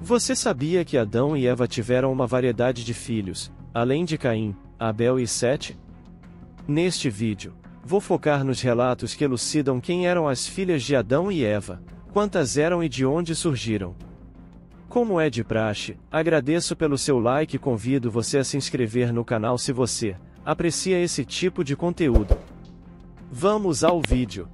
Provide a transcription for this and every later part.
Você sabia que Adão e Eva tiveram uma variedade de filhos, além de Caim, Abel e Sete? Neste vídeo, vou focar nos relatos que elucidam quem eram as filhas de Adão e Eva, quantas eram e de onde surgiram. Como é de praxe, agradeço pelo seu like e convido você a se inscrever no canal se você aprecia esse tipo de conteúdo. Vamos ao vídeo.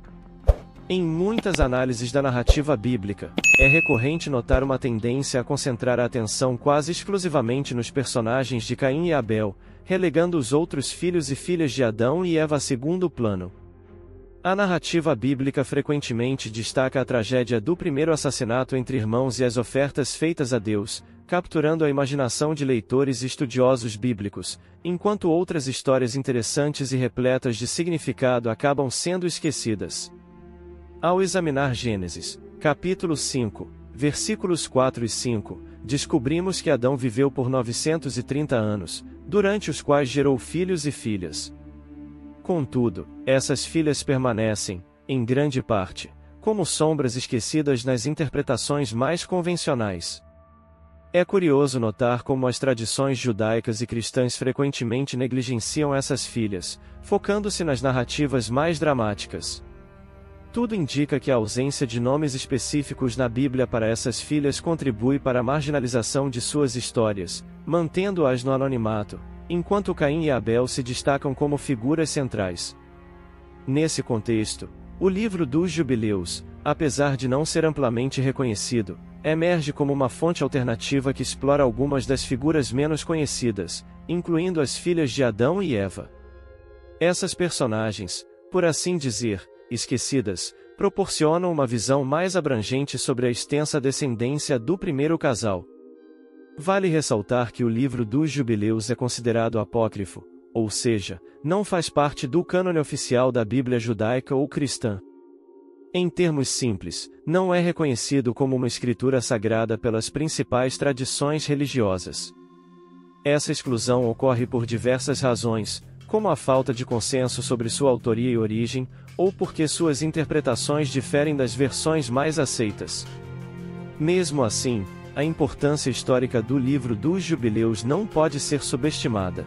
Em muitas análises da narrativa bíblica, é recorrente notar uma tendência a concentrar a atenção quase exclusivamente nos personagens de Caim e Abel, relegando os outros filhos e filhas de Adão e Eva a segundo plano. A narrativa bíblica frequentemente destaca a tragédia do primeiro assassinato entre irmãos e as ofertas feitas a Deus, capturando a imaginação de leitores e estudiosos bíblicos, enquanto outras histórias interessantes e repletas de significado acabam sendo esquecidas. Ao examinar Gênesis, capítulo 5, versículos 4 e 5, descobrimos que Adão viveu por 930 anos, durante os quais gerou filhos e filhas. Contudo, essas filhas permanecem, em grande parte, como sombras esquecidas nas interpretações mais convencionais. É curioso notar como as tradições judaicas e cristãs frequentemente negligenciam essas filhas, focando-se nas narrativas mais dramáticas. Tudo indica que a ausência de nomes específicos na Bíblia para essas filhas contribui para a marginalização de suas histórias, mantendo-as no anonimato, enquanto Caim e Abel se destacam como figuras centrais. Nesse contexto, o livro dos Jubileus, apesar de não ser amplamente reconhecido, emerge como uma fonte alternativa que explora algumas das figuras menos conhecidas, incluindo as filhas de Adão e Eva. Essas personagens, por assim dizer, esquecidas, proporcionam uma visão mais abrangente sobre a extensa descendência do primeiro casal. Vale ressaltar que o livro dos Jubileus é considerado apócrifo, ou seja, não faz parte do cânone oficial da Bíblia judaica ou cristã. Em termos simples, não é reconhecido como uma escritura sagrada pelas principais tradições religiosas. Essa exclusão ocorre por diversas razões, como a falta de consenso sobre sua autoria e origem, ou porque suas interpretações diferem das versões mais aceitas. Mesmo assim, a importância histórica do livro dos Jubileus não pode ser subestimada.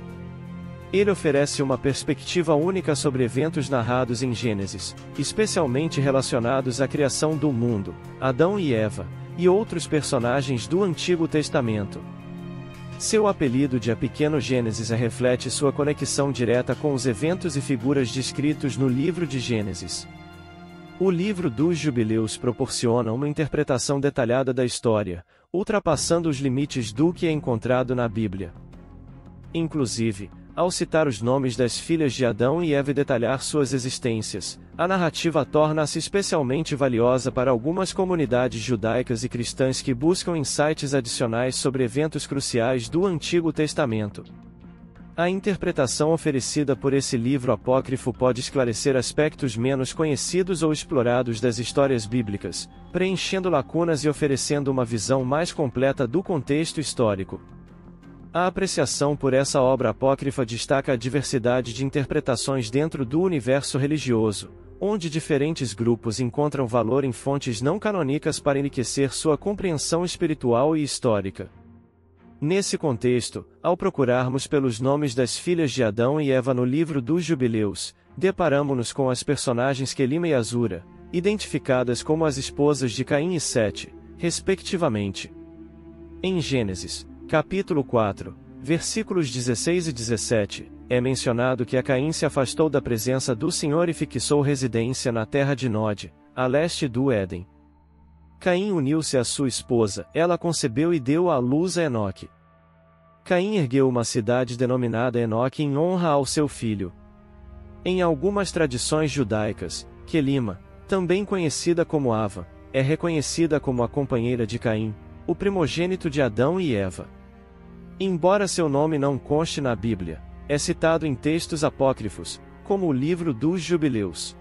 Ele oferece uma perspectiva única sobre eventos narrados em Gênesis, especialmente relacionados à criação do mundo, Adão e Eva, e outros personagens do Antigo Testamento. Seu apelido de A Pequeno Gênesis reflete sua conexão direta com os eventos e figuras descritos no livro de Gênesis. O livro dos Jubileus proporciona uma interpretação detalhada da história, ultrapassando os limites do que é encontrado na Bíblia. Inclusive, ao citar os nomes das filhas de Adão e Eva e detalhar suas existências, a narrativa torna-se especialmente valiosa para algumas comunidades judaicas e cristãs que buscam insights adicionais sobre eventos cruciais do Antigo Testamento. A interpretação oferecida por esse livro apócrifo pode esclarecer aspectos menos conhecidos ou explorados das histórias bíblicas, preenchendo lacunas e oferecendo uma visão mais completa do contexto histórico. A apreciação por essa obra apócrifa destaca a diversidade de interpretações dentro do universo religioso, onde diferentes grupos encontram valor em fontes não canônicas para enriquecer sua compreensão espiritual e histórica. Nesse contexto, ao procurarmos pelos nomes das filhas de Adão e Eva no livro dos Jubileus, deparamo-nos com as personagens Quelima e Azura, identificadas como as esposas de Caim e Sete, respectivamente. Em Gênesis, capítulo 4, versículos 16 e 17, é mencionado que a Caim se afastou da presença do Senhor e fixou residência na terra de Nod, a leste do Éden. Caim uniu-se à sua esposa, ela concebeu e deu à luz a Enoque. Caim ergueu uma cidade denominada Enoque em honra ao seu filho. Em algumas tradições judaicas, Quelima, também conhecida como Ava, é reconhecida como a companheira de Caim, o primogênito de Adão e Eva. Embora seu nome não conste na Bíblia, é citado em textos apócrifos, como o livro dos Jubileus.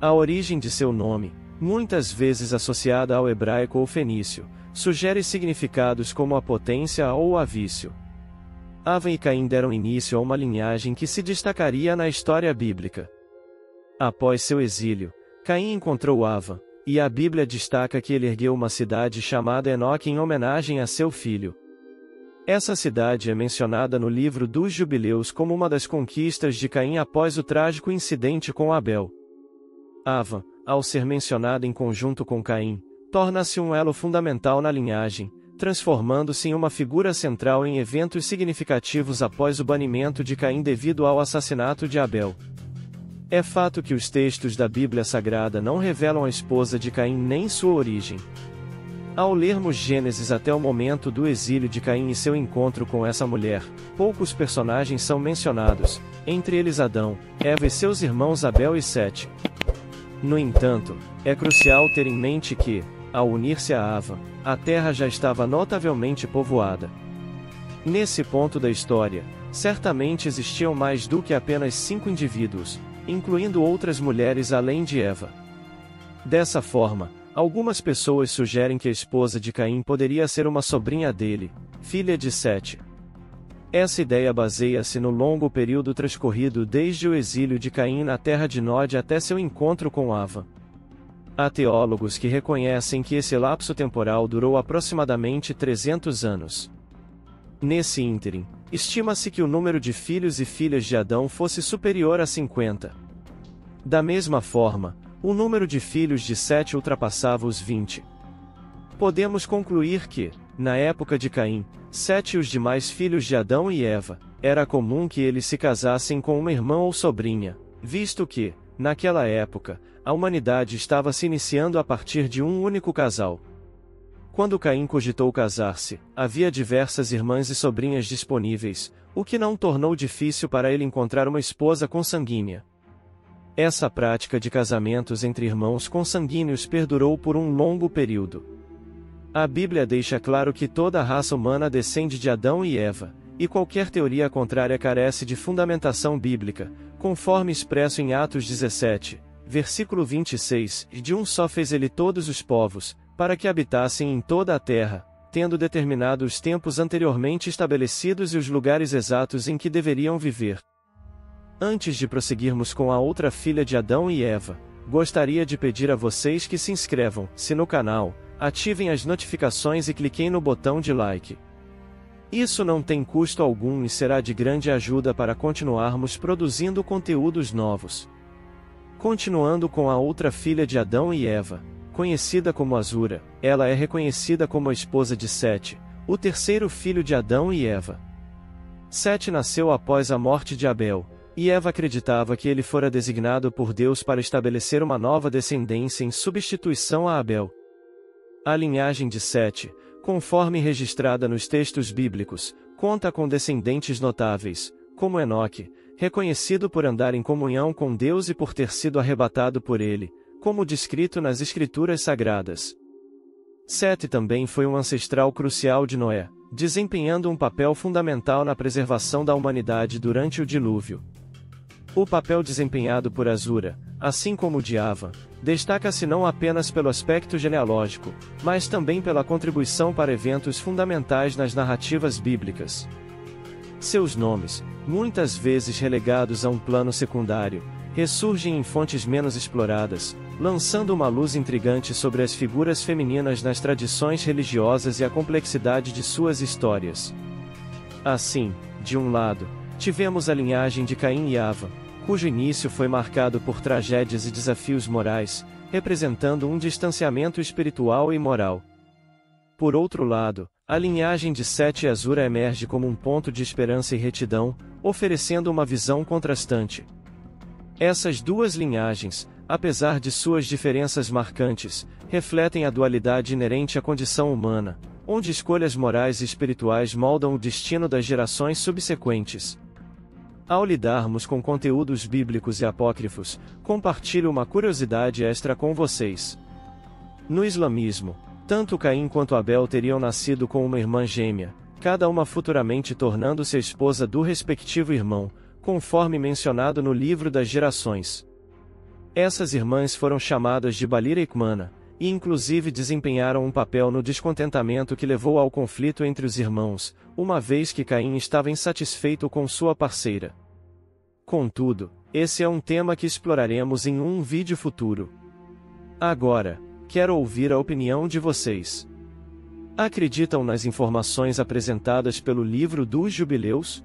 A origem de seu nome, muitas vezes associada ao hebraico ou fenício, sugere significados como a potência ou a vício. Ava e Caim deram início a uma linhagem que se destacaria na história bíblica. Após seu exílio, Caim encontrou Ava, e a Bíblia destaca que ele ergueu uma cidade chamada Enoque em homenagem a seu filho. Essa cidade é mencionada no livro dos Jubileus como uma das conquistas de Caim após o trágico incidente com Abel. Ava, ao ser mencionada em conjunto com Caim, torna-se um elo fundamental na linhagem, transformando-se em uma figura central em eventos significativos após o banimento de Caim devido ao assassinato de Abel. É fato que os textos da Bíblia Sagrada não revelam a esposa de Caim nem sua origem. Ao lermos Gênesis até o momento do exílio de Caim e seu encontro com essa mulher, poucos personagens são mencionados, entre eles Adão, Eva e seus irmãos Abel e Sete. No entanto, é crucial ter em mente que, ao unir-se a Ava, a terra já estava notavelmente povoada. Nesse ponto da história, certamente existiam mais do que apenas 5 indivíduos, incluindo outras mulheres além de Eva. Dessa forma, algumas pessoas sugerem que a esposa de Caim poderia ser uma sobrinha dele, filha de Sete. Essa ideia baseia-se no longo período transcorrido desde o exílio de Caim na terra de Nod até seu encontro com Ava. Há teólogos que reconhecem que esse lapso temporal durou aproximadamente 300 anos. Nesse ínterim, estima-se que o número de filhos e filhas de Adão fosse superior a 50. Da mesma forma, o número de filhos de Sete ultrapassava os 20. Podemos concluir que, na época de Caim, Sete e os demais filhos de Adão e Eva, era comum que eles se casassem com uma irmã ou sobrinha, visto que, naquela época, a humanidade estava se iniciando a partir de um único casal. Quando Caim cogitou casar-se, havia diversas irmãs e sobrinhas disponíveis, o que não tornou difícil para ele encontrar uma esposa consanguínea. Essa prática de casamentos entre irmãos consanguíneos perdurou por um longo período. A Bíblia deixa claro que toda a raça humana descende de Adão e Eva, e qualquer teoria contrária carece de fundamentação bíblica, conforme expresso em Atos 17, versículo 26, e de um só fez ele todos os povos, para que habitassem em toda a terra, tendo determinado os tempos anteriormente estabelecidos e os lugares exatos em que deveriam viver. Antes de prosseguirmos com a outra filha de Adão e Eva, gostaria de pedir a vocês que se inscrevam-se no canal, ativem as notificações e cliquem no botão de like. Isso não tem custo algum e será de grande ajuda para continuarmos produzindo conteúdos novos. Continuando com a outra filha de Adão e Eva, conhecida como Azura, ela é reconhecida como a esposa de Sete, o terceiro filho de Adão e Eva. Sete nasceu após a morte de Abel, e Eva acreditava que ele fora designado por Deus para estabelecer uma nova descendência em substituição a Abel. A linhagem de Sete, conforme registrada nos textos bíblicos, conta com descendentes notáveis, como Enoque, reconhecido por andar em comunhão com Deus e por ter sido arrebatado por ele, como descrito nas Escrituras Sagradas. Sete também foi um ancestral crucial de Noé, desempenhando um papel fundamental na preservação da humanidade durante o dilúvio. O papel desempenhado por Azura, assim como o de Ava, destaca-se não apenas pelo aspecto genealógico, mas também pela contribuição para eventos fundamentais nas narrativas bíblicas. Seus nomes, muitas vezes relegados a um plano secundário, ressurgem em fontes menos exploradas, lançando uma luz intrigante sobre as figuras femininas nas tradições religiosas e a complexidade de suas histórias. Assim, de um lado, tivemos a linhagem de Caim e Ava, cujo início foi marcado por tragédias e desafios morais, representando um distanciamento espiritual e moral. Por outro lado, a linhagem de Sete e Azura emerge como um ponto de esperança e retidão, oferecendo uma visão contrastante. Essas duas linhagens, apesar de suas diferenças marcantes, refletem a dualidade inerente à condição humana, onde escolhas morais e espirituais moldam o destino das gerações subsequentes. Ao lidarmos com conteúdos bíblicos e apócrifos, compartilho uma curiosidade extra com vocês. No islamismo, tanto Caim quanto Abel teriam nascido com uma irmã gêmea, cada uma futuramente tornando-se a esposa do respectivo irmão, conforme mencionado no livro das Gerações. Essas irmãs foram chamadas de Balira e Cmana, e inclusive desempenharam um papel no descontentamento que levou ao conflito entre os irmãos, uma vez que Caim estava insatisfeito com sua parceira. Contudo, esse é um tema que exploraremos em um vídeo futuro. Agora, Quero ouvir a opinião de vocês. Acreditam nas informações apresentadas pelo livro dos Jubileus?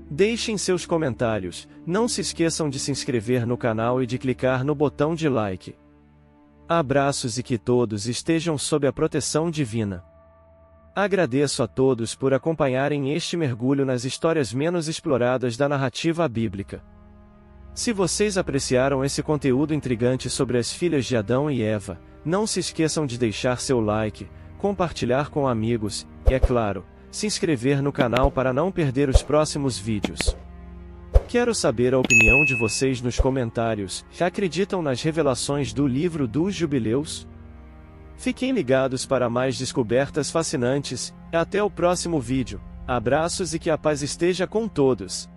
Deixem seus comentários, não se esqueçam de se inscrever no canal e de clicar no botão de like. Abraços e que todos estejam sob a proteção divina. Agradeço a todos por acompanharem este mergulho nas histórias menos exploradas da narrativa bíblica. Se vocês apreciaram esse conteúdo intrigante sobre as filhas de Adão e Eva, não se esqueçam de deixar seu like, compartilhar com amigos, e é claro, se inscrever no canal para não perder os próximos vídeos. Quero saber a opinião de vocês nos comentários. Acreditam nas revelações do livro dos Jubileus? Fiquem ligados para mais descobertas fascinantes. Até o próximo vídeo. Abraços e que a paz esteja com todos.